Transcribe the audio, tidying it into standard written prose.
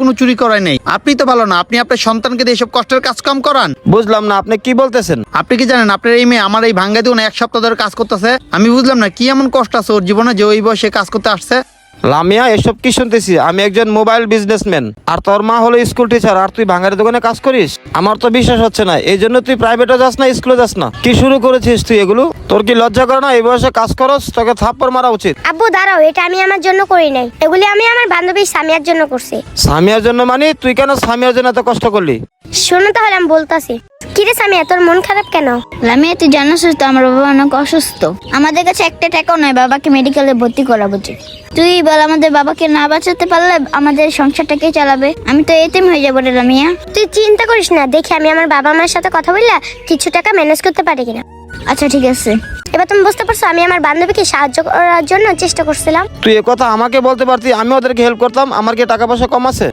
কোনো চুরি করাই নাই। আপনি তো ভালো না, আপনি আপনার সন্তানকে দিয়ে এসব কষ্টের কাজ কাম করান। বুঝলাম না আপনি কি বলতেছেন। আপনি কি জানেন আপনার এই মেয়ে আমার এই ভাঙ্গা দিয়ে 1 সপ্তাহ ধরে কাজ করতেছে? আমি বুঝলাম না কি এমন কষ্ট আছে ওর জীবনে যে ওই বয়সে কাজ করতে আসছে। লামিয়া এসব কি শুনতেছি? আমি একজন মোবাইল বিজনেসম্যান, আর তোর মা হলো স্কুল টিচার, আর তুই ভাঙারের দোকানে কাজ করিস? আমার তো বিশ্বাস হচ্ছে না। এই জন্য তুই প্রাইভেটে যাস না, স্কুলে যাস না? কি শুরু করেছিস তুই এগুলো? তোর কি লজ্জা করে না? এই বয়সে কাজ করস, তোকে থাপ্পড় মারা উচিত। আব্বু দাঁড়াও, এটা আমি আমার জন্য করি নাই, এগুলি আমি আমার বান্ধবী সামিয়ার জন্য করছি। সামিয়ার জন্য মানে? তুই কেন সামিয়ার জন্য এত কষ্ট করলি? শোনো তাহলে আমি বলতাছি। কিরে সামিয়া, তোর মন খারাপ কেন? লামিয়া, তুই জানিস তো আমার বাবা অনেক অসুস্থ। আমাদের কাছে একটা টাকাও নয় বাবাকে মেডিকেলে ভর্তি করাবো। তুই বল, আমাদের বাবাকে না বাঁচাতে পারলে আমাদের সংসারটাকে চালাবে? আমি তো এতিম হয়ে যাবো রে লামিয়া। তুই চিন্তা করিস না, দেখি আমি আমার বাবা মার সাথে কথা বললে কিছু টাকা ম্যানেজ করতে পারি কিনা। আচ্ছা ঠিক আছে। এবার তুমি বুঝতে পারছো আমি আমার বান্ধবীকে সাহায্য করার জন্য চেষ্টা করছিলাম। তুই এ কথা আমাকে বলতে পারতি, আমি ওদেরকে হেল্প করতাম। আমার কি টাকা পয়সা কম আছে?